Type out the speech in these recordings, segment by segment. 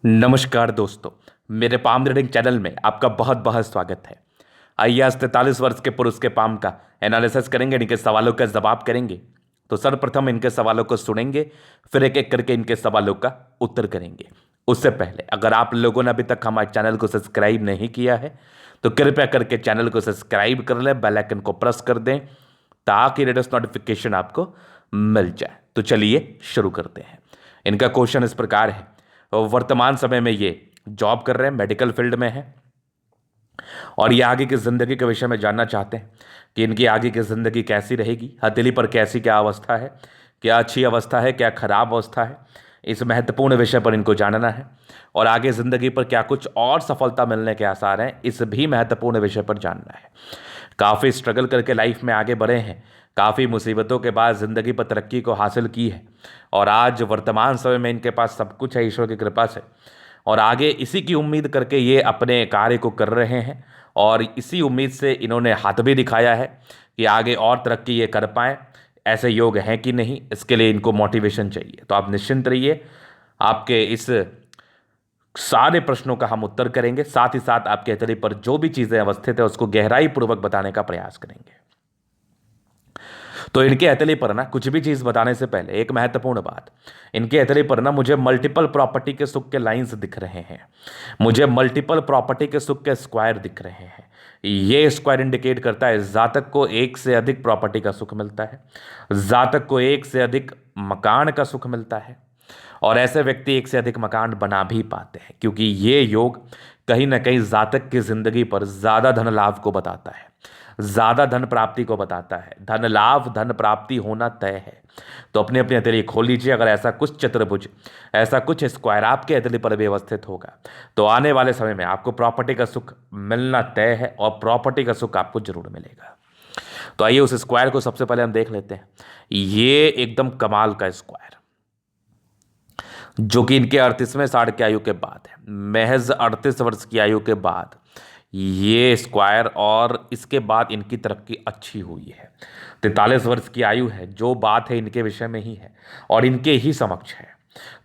नमस्कार दोस्तों। मेरे पाम रीडिंग चैनल में आपका बहुत बहुत स्वागत है। आइए आज 43 वर्ष के पुरुष के पाम का एनालिसिस करेंगे, इनके सवालों का जवाब करेंगे। तो सर्वप्रथम इनके सवालों को सुनेंगे, फिर एक एक करके इनके सवालों का उत्तर करेंगे। उससे पहले अगर आप लोगों ने अभी तक हमारे चैनल को सब्सक्राइब नहीं किया है तो कृपया करके चैनल को सब्सक्राइब कर लें, बेल आइकन को प्रेस कर दें ताकि लेटेस्ट नोटिफिकेशन आपको मिल जाए। तो चलिए शुरू करते हैं। इनका क्वेश्चन इस प्रकार है, वर्तमान समय में ये जॉब कर रहे हैं, मेडिकल फील्ड में है और ये आगे की ज़िंदगी के विषय में जानना चाहते हैं कि इनकी आगे की ज़िंदगी कैसी रहेगी, हथेली पर कैसी क्या अवस्था है, क्या अच्छी अवस्था है, क्या खराब अवस्था है। इस महत्वपूर्ण विषय पर इनको जानना है और आगे ज़िंदगी पर क्या कुछ और सफलता मिलने के आसार हैं, इस भी महत्वपूर्ण विषय पर जानना है। काफ़ी स्ट्रगल करके लाइफ में आगे बढ़े हैं, काफ़ी मुसीबतों के बाद ज़िंदगी पर तरक्की को हासिल की है और आज वर्तमान समय में इनके पास सब कुछ है ईश्वर की कृपा से। और आगे इसी की उम्मीद करके ये अपने कार्य को कर रहे हैं और इसी उम्मीद से इन्होंने हाथ भी दिखाया है कि आगे और तरक्की ये कर पाएँ। ऐसे योग हैं कि नहीं, इसके लिए इनको मोटिवेशन चाहिए। तो आप निश्चिंत रहिए, आपके इस सारे प्रश्नों का हम उत्तर करेंगे, साथ ही साथ आपके हथेली पर जो भी चीज़ें अवस्थित है उसको गहराई पूर्वक बताने का प्रयास करेंगे। तो इनके हथेली पर ना कुछ भी चीज़ बताने से पहले एक महत्वपूर्ण बात, इनके हथेली पर ना मुझे मल्टीपल प्रॉपर्टी के सुख के लाइंस दिख रहे हैं, मुझे मल्टीपल प्रॉपर्टी के सुख के स्क्वायर दिख रहे हैं। ये स्क्वायर इंडिकेट करता है जातक को एक से अधिक प्रॉपर्टी का सुख मिलता है, जातक को एक से अधिक मकान का सुख मिलता है और ऐसे व्यक्ति एक से अधिक मकान बना भी पाते हैं क्योंकि ये योग कहीं ना कहीं जातक की जिंदगी पर ज़्यादा धन लाभ को बताता है, ज़्यादा धन प्राप्ति को बताता है। धन लाभ धन प्राप्ति होना तय है। तो अपनी अपनी हथेली खोल लीजिए। अगर ऐसा कुछ चतुर्भुज, ऐसा कुछ स्क्वायर आपके हथेली पर व्यवस्थित होगा तो आने वाले समय में आपको प्रॉपर्टी का सुख मिलना तय है और प्रॉपर्टी का सुख आपको जरूर मिलेगा। तो आइए उस स्क्वायर को सबसे पहले हम देख लेते हैं। ये एकदम कमाल का स्क्वायर जो कि इनके 38वें साढ़ की आयु के बाद है, महज 38 वर्ष की आयु के बाद ये स्क्वायर, और इसके बाद इनकी तरक्की अच्छी हुई है। 43 वर्ष की आयु है, जो बात है इनके विषय में ही है और इनके ही समक्ष है।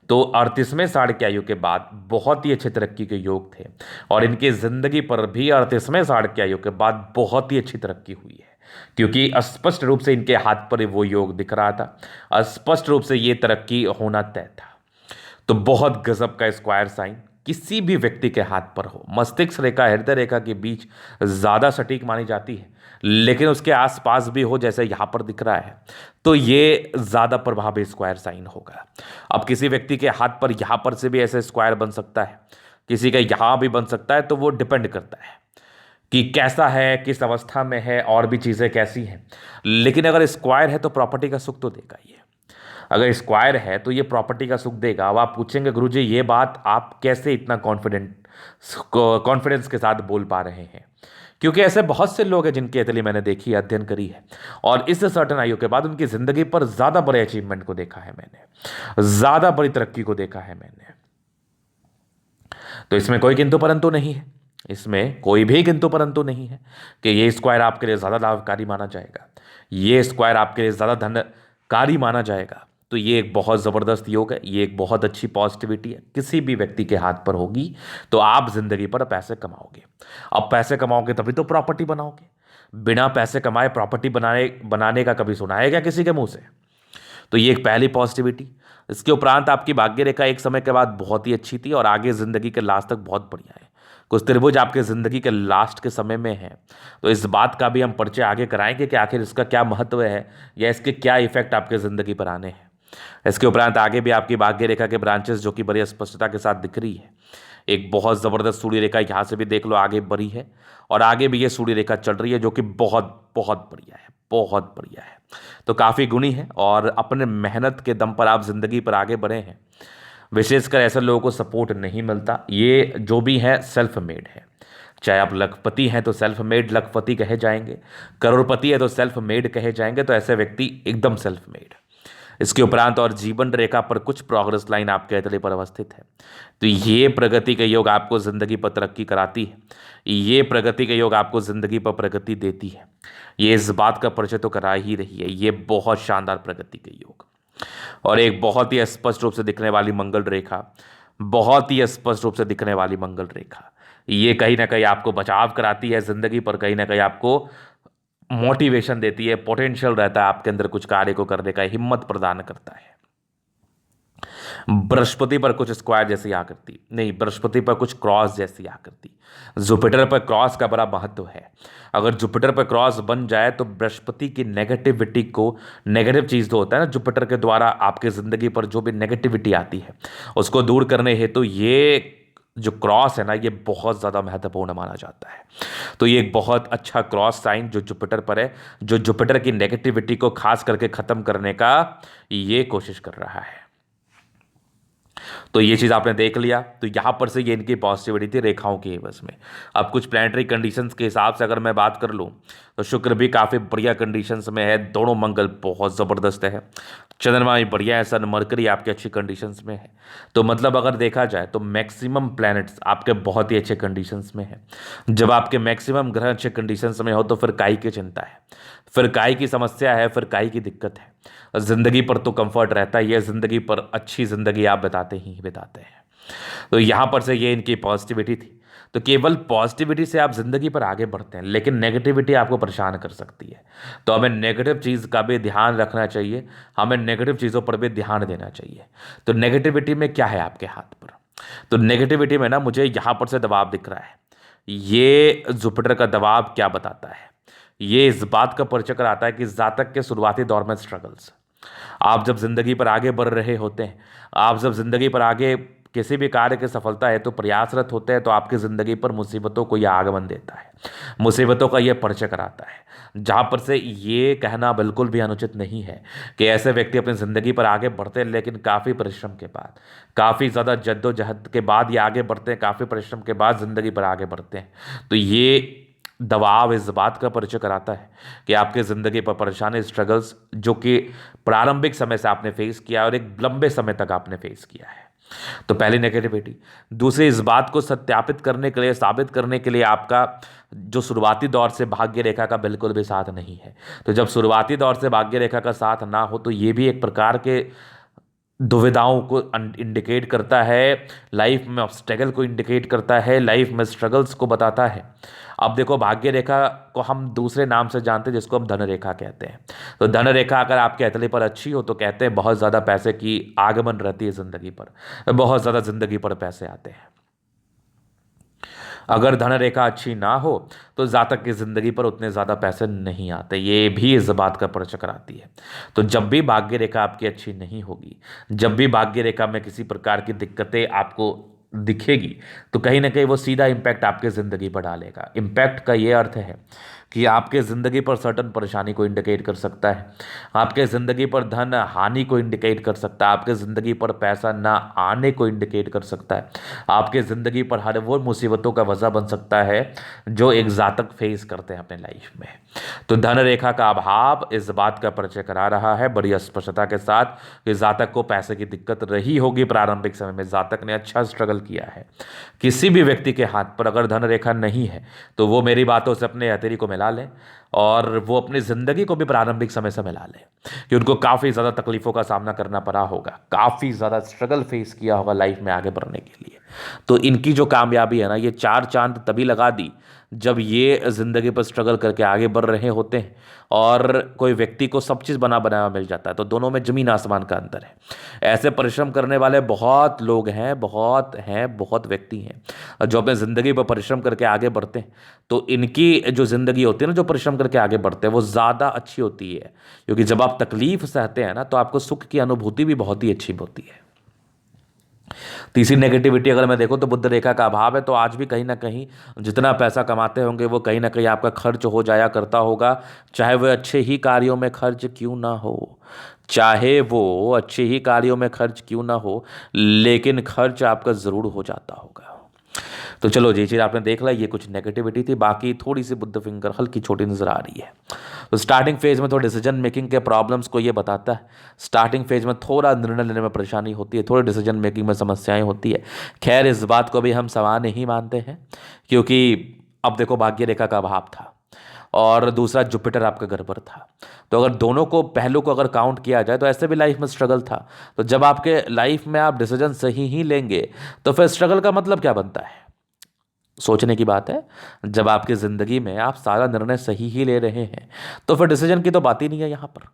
तो 38वें साढ़ की आयु के बाद बहुत ही अच्छे तरक्की के योग थे और इनकी जिंदगी पर भी 38वें साढ़ की आयु के बाद बहुत ही अच्छी तरक्की हुई है क्योंकि स्पष्ट रूप से इनके हाथ पर वो योग दिख रहा था, स्पष्ट रूप से ये तरक्की होना तय था। तो बहुत गजब का स्क्वायर साइन किसी भी व्यक्ति के हाथ पर हो, मस्तिष्क रेखा हृदय रेखा के बीच ज़्यादा सटीक मानी जाती है, लेकिन उसके आसपास भी हो जैसे यहाँ पर दिख रहा है तो ये ज़्यादा प्रभावी स्क्वायर साइन होगा। अब किसी व्यक्ति के हाथ पर यहाँ पर से भी ऐसे स्क्वायर बन सकता है, किसी का यहाँ भी बन सकता है, तो वो डिपेंड करता है कि कैसा है, किस अवस्था में है और भी चीज़ें कैसी हैं। लेकिन अगर स्क्वायर है तो प्रॉपर्टी का सुख तो देगा ये। अगर स्क्वायर है तो ये प्रॉपर्टी का सुख देगा। अब आप पूछेंगे गुरुजी ये बात आप कैसे इतना कॉन्फिडेंस के साथ बोल पा रहे हैं? क्योंकि ऐसे बहुत से लोग हैं जिनकी हथेली मैंने देखी है, अध्ययन करी है और इस सर्टन आयु के बाद उनकी जिंदगी पर ज्यादा बड़े अचीवमेंट को देखा है मैंने, ज्यादा बड़ी तरक्की को देखा है मैंने। तो इसमें कोई किंतु परंतु नहीं है, इसमें कोई भी किंतु परंतु नहीं है कि ये स्क्वायर आपके लिए ज़्यादा लाभकारी माना जाएगा, ये स्क्वायर आपके लिए ज़्यादा धनकारी माना जाएगा। तो ये एक बहुत ज़बरदस्त योग है, ये एक बहुत अच्छी पॉजिटिविटी है। किसी भी व्यक्ति के हाथ पर होगी तो आप जिंदगी पर पैसे कमाओगे। अब पैसे कमाओगे तभी तो प्रॉपर्टी बनाओगे। बिना पैसे कमाए प्रॉपर्टी बनाने बनाने का कभी सुना है क्या किसी के मुंह से? तो ये एक पहली पॉजिटिविटी। इसके उपरांत आपकी भाग्य रेखा एक समय के बाद बहुत ही अच्छी थी और आगे ज़िंदगी के लास्ट तक बहुत बढ़िया है। कुछ त्रिभुज आपके ज़िंदगी के लास्ट के समय में है, तो इस बात का भी हम परिचय आगे कराएंगे कि आखिर इसका क्या महत्व है या इसके क्या इफेक्ट आपके ज़िंदगी पर आने हैं। इसके उपरांत आगे भी आपकी भाग्य रेखा के ब्रांचेस जो कि बड़ी स्पष्टता के साथ दिख रही है। एक बहुत ज़बरदस्त सूर्य रेखा यहाँ से भी देख लो आगे बढ़ी है और आगे भी ये सूर्य रेखा चल रही है जो कि बहुत बहुत बढ़िया है, बहुत बढ़िया है। तो काफ़ी गुणी है और अपने मेहनत के दम पर आप ज़िंदगी पर आगे बढ़े हैं। विशेषकर ऐसे लोगों को सपोर्ट नहीं मिलता, ये जो भी है सेल्फ मेड है। चाहे आप लखपति हैं तो सेल्फ मेड लखपति कहे जाएंगे, करोड़पति है तो सेल्फ मेड कहे जाएंगे। तो ऐसे व्यक्ति एकदम सेल्फ मेड। इसके उपरांत और जीवन रेखा पर कुछ प्रोग्रेस लाइन आपके हथेली पर अवस्थित है। तो ये प्रगति के योग आपको जिंदगी पर तरक्की कराती है, ये प्रगति के योग आपको जिंदगी पर प्रगति देती है। ये इस बात का परिचय तो करा ही रही है। ये बहुत शानदार प्रगति के योग और एक बहुत ही स्पष्ट रूप से दिखने वाली मंगल रेखा बहुत ही स्पष्ट रूप से दिखने वाली मंगल रेखा, ये कहीं ना कहीं आपको बचाव कराती है जिंदगी पर, कहीं ना कहीं आपको मोटिवेशन देती है, पोटेंशियल रहता है आपके अंदर कुछ कार्य को करने का, हिम्मत प्रदान करता है। बृहस्पति पर कुछ स्क्वायर जैसी आकृति नहीं, बृहस्पति पर कुछ क्रॉस जैसी आकृति। जुपिटर पर क्रॉस का बड़ा महत्व है। अगर जुपिटर पर क्रॉस बन जाए तो बृहस्पति की नेगेटिविटी को, नेगेटिव चीज जो होता है ना जुपिटर के द्वारा आपके जिंदगी पर जो भी नेगेटिविटी आती है उसको दूर करने हेतु ये जो क्रॉस है ना ये बहुत ज़्यादा महत्वपूर्ण माना जाता है। तो ये एक बहुत अच्छा क्रॉस साइन जो जुपिटर पर है, जो जुपिटर की नेगेटिविटी को खास करके ख़त्म करने का ये कोशिश कर रहा है। तो ये चीज़ आपने देख लिया। तो यहाँ पर से ये इनकी पॉजिटिविटी थी रेखाओं के एवज में। अब कुछ प्लैनेटरी कंडीशंस के हिसाब से अगर मैं बात कर लूँ तो शुक्र भी काफ़ी बढ़िया कंडीशंस में है, दोनों मंगल बहुत ज़बरदस्त है, चंद्रमा भी बढ़िया है, सन मरकरी आपके अच्छी कंडीशंस में है। तो मतलब अगर देखा जाए तो मैक्सिमम प्लैनेट्स आपके बहुत ही अच्छे कंडीशंस में है। जब आपके मैक्सिमम ग्रह अच्छे कंडीशंस में हो तो फिर काई की चिंता है, फिर काई की समस्या है, फिर काई की दिक्कत है। ज़िंदगी पर तो कंफर्ट रहता ही है, ज़िंदगी पर अच्छी ज़िंदगी आप बिताते हैं। तो यहाँ पर से ये इनकी पॉजिटिविटी थी। तो केवल पॉजिटिविटी से आप ज़िंदगी पर आगे बढ़ते हैं, लेकिन नेगेटिविटी आपको परेशान कर सकती है। तो हमें नेगेटिव चीज़ का भी ध्यान रखना चाहिए, हमें नेगेटिव चीज़ों पर भी ध्यान देना चाहिए। तो नेगेटिविटी में क्या है आपके हाथ पर? तो नेगेटिविटी में ना मुझे यहाँ पर से दबाव दिख रहा है। ये जुपिटर का दबाव क्या बताता है? ये इस बात का परिचय कराता है कि जातक के शुरुआती दौर में स्ट्रगल्स, आप जब जिंदगी पर आगे बढ़ रहे होते हैं, आप जब जिंदगी पर आगे किसी भी कार्य की सफलता है तो प्रयासरत होते हैं, तो आपकी ज़िंदगी पर मुसीबतों को यह आगमन देता है, मुसीबतों का यह परिचय कराता है। जहाँ पर से ये कहना बिल्कुल भी अनुचित नहीं है कि ऐसे व्यक्ति अपनी ज़िंदगी पर आगे बढ़ते हैं, लेकिन काफ़ी परिश्रम के बाद, काफ़ी ज़्यादा जद्दोजहद के बाद ये आगे बढ़ते हैं, काफ़ी परिश्रम के बाद ज़िंदगी पर आगे बढ़ते हैं। तो ये दबाव इस बात का परिचय कराता है कि आपके ज़िंदगी पर परेशानी, स्ट्रगल्स जो कि प्रारंभिक समय से आपने फेस किया और एक लंबे समय तक आपने फेस किया है। तो पहली नेगेटिविटी। दूसरी, इस बात को सत्यापित करने के लिए, साबित करने के लिए आपका जो शुरुआती दौर से भाग्य रेखा का बिल्कुल भी साथ नहीं है। तो जब शुरुआती दौर से भाग्य रेखा का साथ ना हो तो ये भी एक प्रकार के दुविधाओं को इंडिकेट करता है, लाइफ में ऑब्स्टेकल को इंडिकेट करता है, लाइफ में स्ट्रगल्स को बताता है। अब देखो, भाग्य रेखा को हम दूसरे नाम से जानते हैं जिसको हम धन रेखा कहते हैं। तो धन रेखा अगर आपके हथेली पर अच्छी हो तो कहते हैं बहुत ज़्यादा पैसे की आगमन रहती है ज़िंदगी पर, बहुत ज़्यादा ज़िंदगी पर पैसे आते हैं। अगर धन रेखा अच्छी ना हो तो जातक की ज़िंदगी पर उतने ज़्यादा पैसे नहीं आते, ये भी इस बात का परिचय कराती है। तो जब भी भाग्य रेखा आपकी अच्छी नहीं होगी, जब भी भाग्य रेखा में किसी प्रकार की दिक्कतें आपको दिखेगी, तो कहीं ना कहीं वो सीधा इम्पैक्ट आपके ज़िंदगी पर डालेगा। इम्पैक्ट का ये अर्थ है कि आपके ज़िंदगी पर सर्टन परेशानी को इंडिकेट कर सकता है, आपके ज़िंदगी पर धन हानि को इंडिकेट कर सकता है, आपके ज़िंदगी पर पैसा ना आने को इंडिकेट कर सकता है, आपके ज़िंदगी पर हर वो मुसीबतों का वजह बन सकता है जो एक जातक फेस करते हैं अपने लाइफ में। तो धन रेखा का अभाव इस बात का परिचय करा रहा है बड़ी स्पष्टता के साथ कि जातक को पैसे की दिक्कत रही होगी प्रारंभिक समय में, जातक ने अच्छा स्ट्रगल किया है। किसी भी व्यक्ति के हाथ पर अगर धन रेखा नहीं है तो वो मेरी बातों से अपने हथेली को मिला लें और वो अपनी ज़िंदगी को भी प्रारंभिक समय से मिला लें कि उनको काफ़ी ज़्यादा तकलीफ़ों का सामना करना पड़ा होगा, काफ़ी ज़्यादा स्ट्रगल फेस किया होगा लाइफ में आगे बढ़ने के लिए। तो इनकी जो कामयाबी है ना, ये 4 चांद तभी लगा दी जब ये ज़िंदगी पर स्ट्रगल करके आगे बढ़ रहे होते हैं और कोई व्यक्ति को सब चीज़ बना बनाया मिल जाता है। तो दोनों में ज़मीन आसमान का अंतर है। ऐसे परिश्रम करने वाले बहुत लोग हैं, बहुत व्यक्ति हैं जो अपने ज़िंदगी पर परिश्रम करके आगे बढ़ते हैं। तो इनकी जो ज़िंदगी होती है ना, जो परिश्रम करके आगे बढ़ते हैं, वो ज़्यादा अच्छी होती है, क्योंकि जब आप तकलीफ सहते हैं ना तो आपको सुख की अनुभूति भी बहुत ही अच्छी होती है। तीसरी नेगेटिविटी अगर मैं देखूं तो बुध रेखा का अभाव है। तो आज भी कहीं ना कहीं जितना पैसा कमाते होंगे वो कहीं ना कहीं आपका खर्च हो जाया करता होगा, चाहे वह अच्छे ही कार्यों में खर्च क्यों ना हो, चाहे वो अच्छे ही कार्यों में खर्च क्यों ना हो, लेकिन खर्च आपका ज़रूर हो जाता होगा। तो चलो ये चीज़ आपने देख ला, ये कुछ नेगेटिविटी थी। बाकी थोड़ी सी बुध फिंगर हल्की छोटी नज़र आ रही है। तो स्टार्टिंग फेज में थोड़ा डिसीजन मेकिंग के प्रॉब्लम्स को ये बताता है। स्टार्टिंग फेज में थोड़ा निर्णय लेने में परेशानी होती है, थोड़ी डिसीजन मेकिंग में समस्याएं होती है। खैर, इस बात को भी हम सामान्य ही मानते हैं, क्योंकि अब देखो भाग्य रेखा का अभाव था और दूसरा जुपिटर आपका घर पर था। तो अगर दोनों को पहलू को अगर काउंट किया जाए तो ऐसे भी लाइफ में स्ट्रगल था। तो जब आपके लाइफ में आप डिसीजन सही ही लेंगे तो फिर स्ट्रगल का मतलब क्या बनता है? सोचने की बात है। जब आपकी ज़िंदगी में आप सारा निर्णय सही ही ले रहे हैं तो फिर डिसीजन की तो बात ही नहीं है यहाँ पर।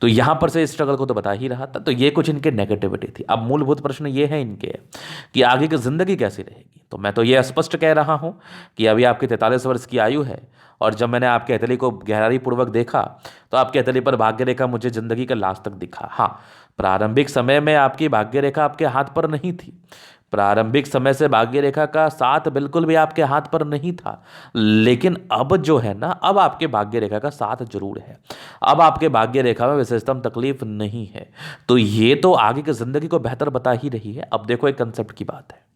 तो यहाँ पर से स्ट्रगल को तो बता ही रहा था। तो ये कुछ इनके नेगेटिविटी थी। अब मूलभूत प्रश्न ये है इनके कि आगे की ज़िंदगी कैसी रहेगी। तो मैं तो ये स्पष्ट कह रहा हूँ कि अभी आपकी 43 वर्ष की आयु है और जब मैंने आपके हथेली को गहराई पूर्वक देखा तो आपके हथेली पर भाग्य रेखा मुझे ज़िंदगी का लास्ट तक दिखा। हाँ, प्रारंभिक समय में आपकी भाग्य रेखा आपके हाथ पर नहीं थी। प्रारंभिक समय से भाग्य रेखा का साथ बिल्कुल भी आपके हाथ पर नहीं था। लेकिन अब जो है ना, अब आपके भाग्य रेखा का साथ जरूर है। अब आपके भाग्य रेखा में विशेषतम तकलीफ नहीं है। तो ये तो आगे की जिंदगी को बेहतर बता ही रही है। अब देखो, एक कंसेप्ट की बात है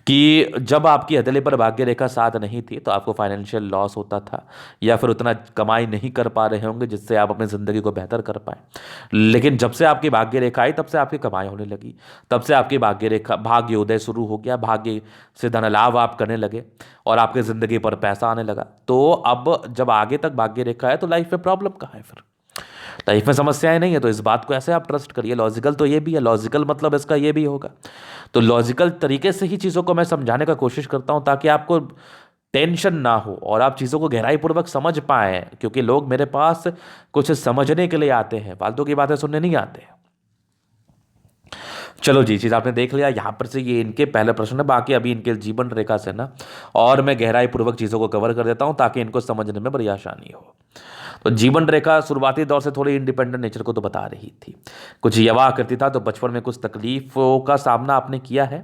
कि जब आपकी हथेली पर भाग्य रेखा साथ नहीं थी तो आपको फाइनेंशियल लॉस होता था या फिर उतना कमाई नहीं कर पा रहे होंगे जिससे आप अपनी ज़िंदगी को बेहतर कर पाए। लेकिन जब से आपकी भाग्य रेखा आई तब से आपकी कमाई होने लगी। तब से आपकी भाग्य रेखा भाग्योदय शुरू हो गया। भाग्य से धन लाभ आप करने लगे और आपकी ज़िंदगी पर पैसा आने लगा। तो अब जब आगे तक भाग्य रेखा है तो लाइफ में प्रॉब्लम कहाँ है? फिर लाइफ में समस्याएं नहीं है। तो इस बात को ऐसे आप ट्रस्ट करिए। लॉजिकल तो ये भी है। लॉजिकल मतलब इसका ये भी होगा। तो लॉजिकल तरीके से ही चीज़ों को मैं समझाने का कोशिश करता हूं ताकि आपको टेंशन ना हो और आप चीज़ों को गहराई पूर्वक समझ पाएं। क्योंकि लोग मेरे पास कुछ समझने के लिए आते हैं, फालतू की बातें सुनने नहीं आते हैं। चलो जी, चीज़ आपने देख लिया। यहाँ पर से ये इनके पहले प्रश्न है। बाकी अभी इनके जीवन रेखा से ना और मैं गहराई पूर्वक चीज़ों को कवर कर देता हूँ ताकि इनको समझने में बड़ी आसानी हो। तो जीवन रेखा शुरुआती दौर से थोड़ी इंडिपेंडेंट नेचर को तो बता रही थी। कुछ यवा आकृति था। तो बचपन में कुछ तकलीफों का सामना आपने किया है।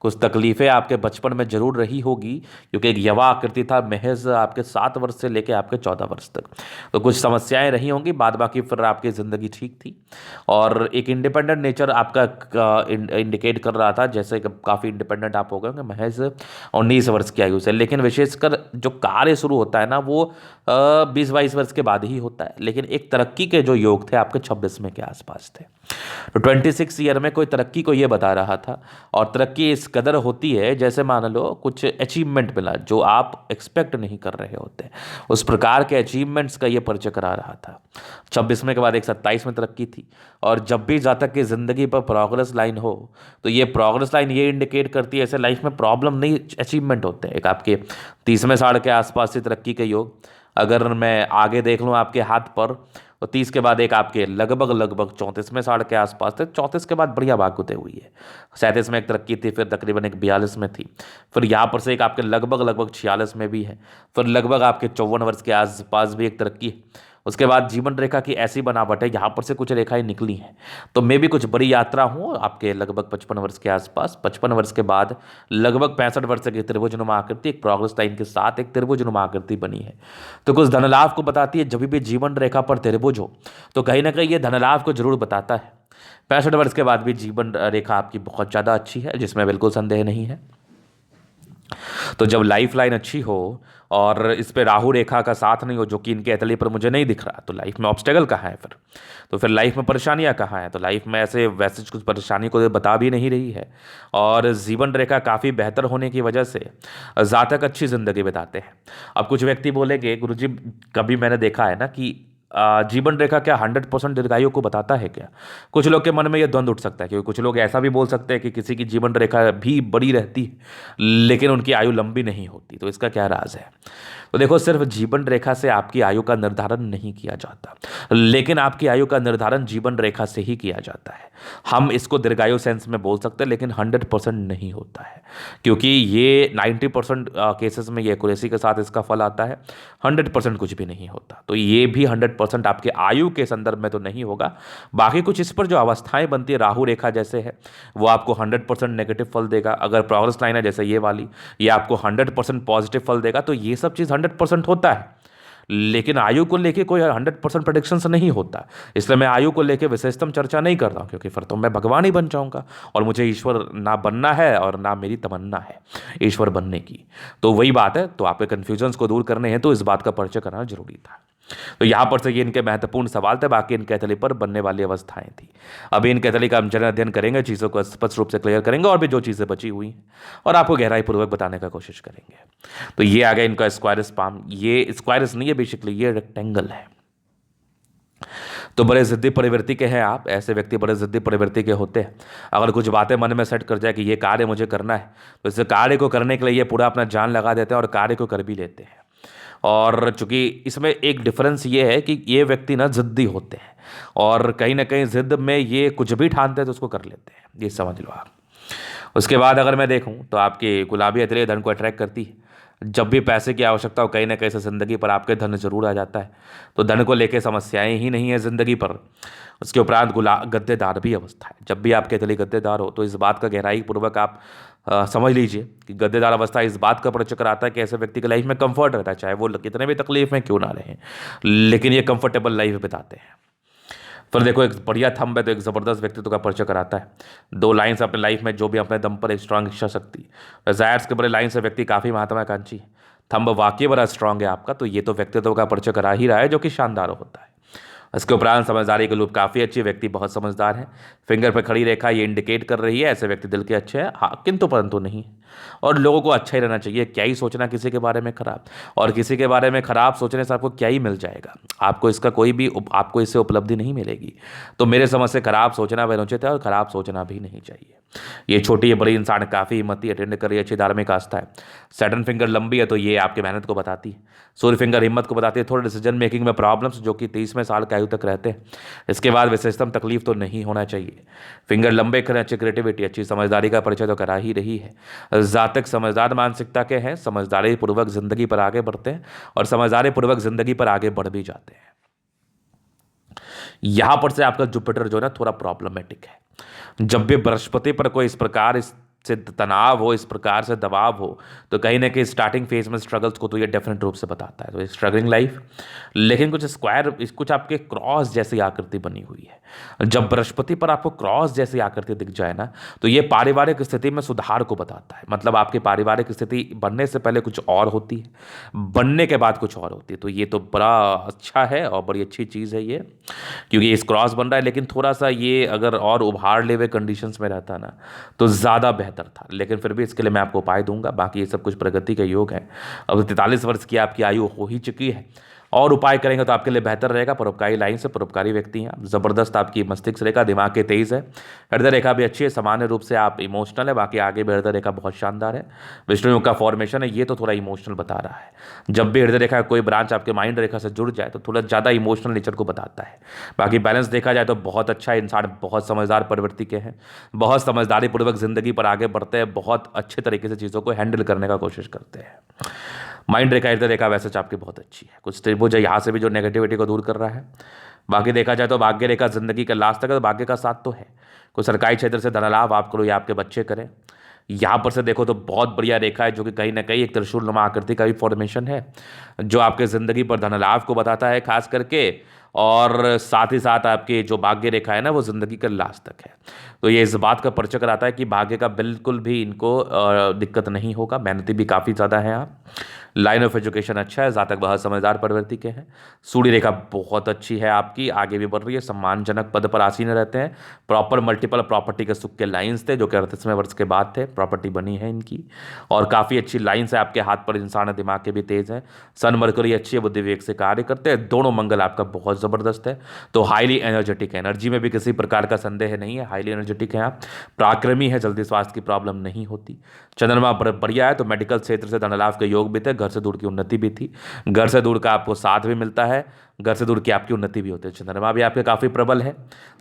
कुछ तकलीफें आपके बचपन में जरूर रही होगी क्योंकि एक यवा आकृति था महज आपके 7 वर्ष से लेकर आपके 14 वर्ष तक। तो कुछ समस्याएं रही होंगी, बाद बाकी फिर आपकी ज़िंदगी ठीक थी। और एक इंडिपेंडेंट नेचर आपका इंडिकेट कर रहा था, जैसे काफ़ी इंडिपेंडेंट आप हो गए होंगे महज 19 वर्ष की आयु से। लेकिन विशेषकर जो कार्य शुरू होता है ना वो 20-22 वर्ष के बाद ही होता है। लेकिन एक तरक्की के जो योग थे आपके 26वें के आसपास थे। तो 26 ईयर में कोई तरक्की को ये बता रहा था। और तरक्की इस कदर होती है जैसे मान लो कुछ अचीवमेंट मिला जो आप एक्सपेक्ट नहीं कर रहे होते। उस प्रकार के अचीवमेंट्स का ये परिचय करा रहा था। 26वें के बाद एक 27 में तरक्की थी। और जब भी जहाँ तक कि ज़िंदगी पर प्रोग्रेस लाइन हो तो ये प्रोग्रेस लाइन ये इंडिकेट करती है ऐसे लाइफ में प्रॉब्लम नहीं, अचीवमेंट होते हैं। एक आपके 30वें साल के आसपास से तरक्की के योग अगर मैं आगे देख लूँ आपके हाथ पर तो 30 के बाद एक आपके लगभग 34वें साल के आसपास थे। 34 के बाद बढ़िया भाग होते हुई है। 37 में एक तरक्की थी, फिर तकरीबन एक 42 में थी, फिर यहाँ पर से एक आपके लगभग 46 में भी है, फिर लगभग आपके 54 वर्ष के आसपास भी एक तरक्की है। उसके बाद जीवन रेखा की ऐसी बनावट है, यहाँ पर से कुछ रेखाएं निकली हैं। तो मैं भी कुछ बड़ी यात्रा हूँ आपके लगभग 55 वर्ष के आसपास। 55 वर्ष के बाद लगभग 65 वर्ष की त्रिभुजनुमा आकृति एक प्रोग्रेस लाइन के साथ एक त्रिभुजनुमा आकृति बनी है। तो कुछ धन लाभ को बताती है। जब भी जीवन रेखा पर त्रिभुज हो तो कहीं ना कहीं ये धन लाभ को जरूर बताता है। 65 वर्ष के बाद भी जीवन रेखा आपकी बहुत ज़्यादा अच्छी है, जिसमें बिल्कुल संदेह नहीं है। तो जब लाइफ लाइन अच्छी हो और इस पे राहु रेखा का साथ नहीं हो, जो कि इनके हथेली पर मुझे नहीं दिख रहा, तो लाइफ में ऑब्स्टेकल कहाँ है फिर? तो फिर लाइफ में परेशानियाँ कहाँ हैं? तो लाइफ में ऐसे वैसे कुछ परेशानी को बता भी नहीं रही है। और जीवन रेखा काफ़ी बेहतर होने की वजह से जातक अच्छी ज़िंदगी बिताते हैं। अब कुछ व्यक्ति बोलेंगे गुरुजी, कभी मैंने देखा है ना कि जीवन रेखा क्या 100% दीर्घायु को बताता है क्या? कुछ लोग के मन में ये द्वंद्व उठ सकता है क्योंकि कुछ लोग ऐसा भी बोल सकते हैं कि किसी की जीवन रेखा भी बड़ी रहती है लेकिन उनकी आयु लंबी नहीं होती। तो इसका क्या राज है? तो देखो, सिर्फ जीवन रेखा से आपकी आयु का निर्धारण नहीं किया जाता, लेकिन आपकी आयु का निर्धारण जीवन रेखा से ही किया जाता है। हम इसको दीर्घायु सेंस में बोल सकते हैं लेकिन 100% नहीं होता है क्योंकि ये 90% केसेस में ये एक्यूरेसी के साथ इसका फल आता है। 100% कुछ भी नहीं होता। तो ये भी 100% आपके आयु के संदर्भ में तो नहीं होगा। बाकी कुछ इस पर जो अवस्थाएं बनती है राहु रेखा जैसे है वो आपको 100% नेगेटिव फल देगा। अगर प्रोग्रेस लाइन है जैसे ये वाली, ये आपको 100% पॉजिटिव फल देगा। तो ये सब चीज़ 100% होता है लेकिन आयु को लेके कोई 100% प्रेडिक्शन नहीं होता। इसलिए मैं आयु को लेके विशेषतम चर्चा नहीं कर रहा हूँ क्योंकि फिर तो मैं भगवान ही बन जाऊंगा और मुझे ईश्वर ना बनना है और ना मेरी तमन्ना है ईश्वर बनने की। तो वही बात है। तो आपके कन्फ्यूजन्स को दूर करने हैं तो इस बात का परिचय करना जरूरी था। तो यहाँ पर से ये इनके महत्वपूर्ण सवाल थे, बाकी इनके कैथली पर बनने वाली अवस्थाएं थी। अभी इन कैथली का हम जन अध्ययन करेंगे, चीज़ों को स्पष्ट रूप से क्लियर करेंगे और भी जो चीज़ें बची हुई हैं और आपको गहराई पूर्वक बताने का कोशिश करेंगे। तो ये आ गया इनका स्क्वायरस पाम। ये स्क्वायरस नहीं है बेसिकली, ये रेक्टेंगल है। तो बड़े जिद्दी प्रवृत्ति के हैं आप, ऐसे व्यक्ति बड़े जिद्दी प्रवृत्ति के होते हैं। अगर कुछ बातें मन में सेट कर जाए कि ये कार्य मुझे करना है, तो इस कार्य को करने के लिए ये पूरा अपना जान लगा देते हैं और कार्य को कर भी लेते हैं। और चूंकि इसमें एक डिफरेंस ये है कि ये व्यक्ति ना जिद्दी होते हैं और कहीं ना कहीं जिद में ये कुछ भी ठानते हैं तो उसको कर लेते हैं, ये समझ लो आप। उसके बाद अगर मैं देखूं तो आपकी गुलाबी अतरे धन को अट्रैक्ट करती है। जब भी पैसे की आवश्यकता हो, कहीं ना कहीं से ज़िंदगी पर आपके धन जरूर आ जाता है। तो धन को लेके समस्याएं ही नहीं है ज़िंदगी पर। उसके उपरांत गद्देदार भी अवस्था है। जब भी आपके तले गद्देदार हो तो इस बात का गहराई पूर्वक आप समझ लीजिए कि गद्देदार अवस्था इस बात का परिचय कराता है कि ऐसे व्यक्ति की लाइफ में कंफर्ट रहता है, चाहे वो कितने भी तकलीफ में क्यों ना रहे, लेकिन ये कंफर्टेबल लाइफ बिताते हैं। फिर देखो एक बढ़िया थंब है तो एक ज़बरदस्त व्यक्तित्व का परिचय कराता है। 2 लाइन्स अपने लाइफ में, जो भी अपने दम पर एक स्ट्रांग इच्छा शक्ति, डिजायर्स के बड़े लाइन से व्यक्ति काफ़ी महत्वाकांक्षी है। थंब वाकई बड़ा स्ट्रांग है आपका, तो ये तो व्यक्तित्व का परिचय करा ही रहा है, जो कि शानदार होता है। इसके उपरांत समझदारी के लूप काफ़ी अच्छी, व्यक्ति बहुत समझदार है। फिंगर पर खड़ी रेखा ये इंडिकेट कर रही है ऐसे व्यक्ति दिल के अच्छे हैं, हाँ किंतु परंतु नहीं। और लोगों को अच्छा ही रहना चाहिए, क्या ही सोचना किसी के बारे में खराब, और किसी के बारे में खराब सोचने से आपको क्या ही मिल जाएगा, आपको इसका कोई भी आपको इससे उपलब्धि नहीं मिलेगी। तो मेरे समझ से खराब सोचना अनुचित है और खराब सोचना भी नहीं चाहिए। ये छोटी या बड़ी इंसान काफ़ी हिम्मती, अटेंड करी, अच्छी धार्मिक आस्था है। सैटर्न फिंगर लंबी है तो ये आपके मेहनत को बताती है। सूर्य फिंगर हिम्मत को बताती है। थोड़े डिसीजन मेकिंग में प्रॉब्लम्स, जो कि 30वें साल की आयु तक रहते हैं। इसके बाद विशेषतम तकलीफ तो नहीं होना चाहिए। फिंगर लंबे करें, अच्छी क्रिएटिविटी, अच्छी समझदारी का परिचय तो करा ही रही है। जातक समझदार मानसिकता के हैं, समझदारी पूर्वक जिंदगी पर आगे बढ़ते हैं और समझदारी पूर्वक जिंदगी पर आगे बढ़ भी जाते हैं। यहां पर से आपका जुपिटर जो है ना थोड़ा प्रॉब्लमेटिक है। जब भी बृहस्पति पर कोई इस प्रकार से तनाव हो, इस प्रकार से दबाव हो, तो कहीं ना कहीं स्टार्टिंग फेज में स्ट्रगल्स को तो ये डेफिनेट रूप से बताता है। तो स्ट्रगलिंग लाइफ, लेकिन कुछ स्क्वायर, कुछ आपके क्रॉस जैसी आकृति बनी हुई है। जब बृहस्पति पर आपको क्रॉस जैसी आकृति दिख जाए ना, तो ये पारिवारिक स्थिति में सुधार को बताता है। मतलब आपकी पारिवारिक स्थिति बनने से पहले कुछ और होती है, बनने के बाद कुछ और होती है। तो ये तो बड़ा अच्छा है और बड़ी अच्छी चीज़ है ये, क्योंकि इस क्रॉस बन रहा है। लेकिन थोड़ा सा ये अगर और उभार ले हुए कंडीशंस में रहता ना तो ज़्यादा बेहतर था, लेकिन फिर भी इसके लिए मैं आपको उपाय दूंगा। बाकी ये सब कुछ प्रगति का योग है। अब 43 वर्ष की आपकी आयु हो ही चुकी है और उपाय करेंगे तो आपके लिए बेहतर रहेगा। परोपकारी लाइन से परोपकारी व्यक्ति हैं आप, जबरदस्त आपकी मस्तिष्क रेखा, दिमाग के तेज है, हृदय रेखा भी अच्छी है, सामान्य रूप से आप इमोशनल है। बाकी आगे भी हृदय रेखा बहुत शानदार है। विष्णु योग का फॉर्मेशन है, ये तो थोड़ा इमोशनल बता रहा है। जब भी हृदय रेखा कोई ब्रांच आपके माइंड रेखा से जुड़ जाए तो थोड़ा ज़्यादा इमोशनल नेचर को बताता है। बाकी बैलेंस देखा जाए तो बहुत अच्छा है। इंसान बहुत समझदार प्रवृत्ति के हैं, बहुत समझदारी पूर्वक जिंदगी पर आगे बढ़ते हैं, बहुत अच्छे तरीके से चीज़ों को हैंडल करने का कोशिश करते हैं। माइंड रेखा, हृदय रेखा वैसे आपकी बहुत अच्छी है। कुछ त्रिभुज है यहाँ से भी जो नेगेटिविटी को दूर कर रहा है। बाकी देखा जाए तो भाग्य रेखा जिंदगी के लास्ट तक, तो भाग्य का साथ तो है। कुछ सरकारी क्षेत्र से धन लाभ आप करो या आपके बच्चे करें। यहाँ पर से देखो तो बहुत बढ़िया रेखा है, जो कि कहीं ना कहीं एक त्रिशूल नुमा आकृति का भी फॉर्मेशन है, जो आपके ज़िंदगी पर धन लाभ को बताता है खास करके। और साथ ही साथ आपकी जो भाग्य रेखा है ना वो ज़िंदगी के लास्ट तक है। तो ये इस बात का परिचय कराता है कि भाग्य का बिल्कुल भी इनको दिक्कत नहीं होगा। मेहनती भी काफ़ी ज़्यादा हैं आप। लाइन ऑफ एजुकेशन अच्छा है, जातक बहुत समझदार प्रवृत्ति के हैं। सूर्य रेखा बहुत अच्छी है आपकी, आगे भी बढ़ रही है, सम्मानजनक पद पर आसीन रहते हैं। प्रॉपर मल्टीपल प्रॉपर्टी के सुख के लाइन्स थे, जो कि 38वें वर्ष के बाद थे, प्रॉपर्टी बनी है इनकी। और काफ़ी अच्छी लाइन्स है आपके हाथ पर, इंसान है, दिमाग के भी तेज है। सन मरकरी अच्छी है, बुद्धि विवेक से कार्य करते हैं। दोनों मंगल आपका बहुत ज़बरदस्त है, तो हाईली एनर्जेटिक है। एनर्जी में भी किसी प्रकार का संदेह नहीं है, हाईली एनर्जेटिक है आप। पराक्रमी है, जल्दी स्वास्थ्य की प्रॉब्लम नहीं होती। चंद्रमा बढ़िया है, तो मेडिकल क्षेत्र से धन लाभ के योग भी थे, घर से दूर की उन्नति भी थी, घर से दूर का आपको साथ भी मिलता है, घर से दूर की आपकी उन्नति भी होती है। चंद्रमा भी आपके काफ़ी प्रबल है।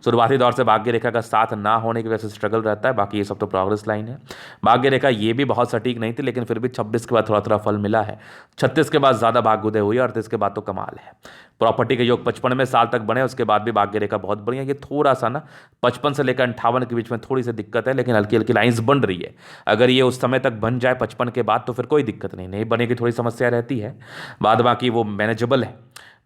शुरुआती दौर से भाग्य रेखा का साथ ना होने की वजह से स्ट्रगल रहता है। बाकी ये सब तो प्रोग्रेस लाइन है। भाग्य रेखा ये भी बहुत सटीक नहीं थी, लेकिन फिर भी 26 के बाद थोड़ा थोड़ा फल मिला है। 36 के बाद ज़्यादा भाग्योदय हुई, 38 के बाद तो कमाल है। प्रॉपर्टी के योग 55वें साल तक बने, उसके बाद भी भाग्य रेखा बहुत बढ़िया। ये थोड़ा सा ना 55 से लेकर 58 के बीच में थोड़ी सी दिक्कत है, लेकिन हल्की हल्की लाइंस बन रही है। अगर ये उस समय तक बन जाए 55 के बाद तो फिर कोई दिक्कत नहीं, नहीं बनेगी, थोड़ी समस्या रहती है, बाद बाकी वो मैनेजेबल है।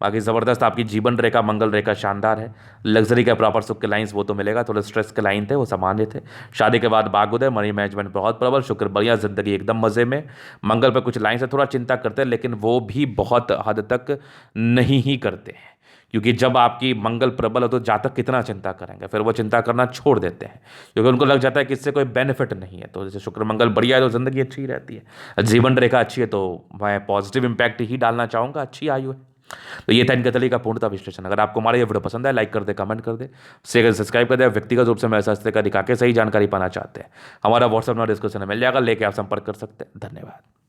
बाकी ज़बरदस्त आपकी जीवन रेखा, मंगल रेखा शानदार है। लग्जरी का प्रॉपर सुख के लाइंस वो तो मिलेगा, थोड़े स्ट्रेस के लाइन थे वो सामान्य थे। शादी के बाद बागुदय, मनी मैनेजमेंट बहुत प्रबल, शुक्र बढ़िया, जिंदगी एकदम मज़े में। मंगल पर कुछ लाइन से थोड़ा चिंता करते हैं, लेकिन वो भी बहुत हद तक नहीं ही करते हैं, क्योंकि जब आपकी मंगल प्रबल हो तो जातक कितना चिंता करेंगे, फिर वो चिंता करना छोड़ देते हैं, क्योंकि उनको लग जाता है कि इससे कोई बेनिफिट नहीं है। तो जैसे शुक्र मंगल बढ़िया है तो ज़िंदगी अच्छी रहती है, जीवन रेखा अच्छी है तो मैं पॉजिटिव इंपैक्ट ही डालना चाहूँगा, अच्छी आयु है। तो ये था इनके तली का पूर्णता विश्लेषण। अगर आपको हमारा ये वीडियो पसंद है, लाइक कर दे, कमेंट कर दे, शेयर सब्सक्राइब कर दे। व्यक्तिगत रूप से मेरे शास्त्र का दिखा के सही जानकारी पाना चाहते हैं, हमारा व्हाट्सअप नंबर डिस्क्रिप्शन में मिल जाएगा, लेके आप संपर्क कर सकते हैं। धन्यवाद।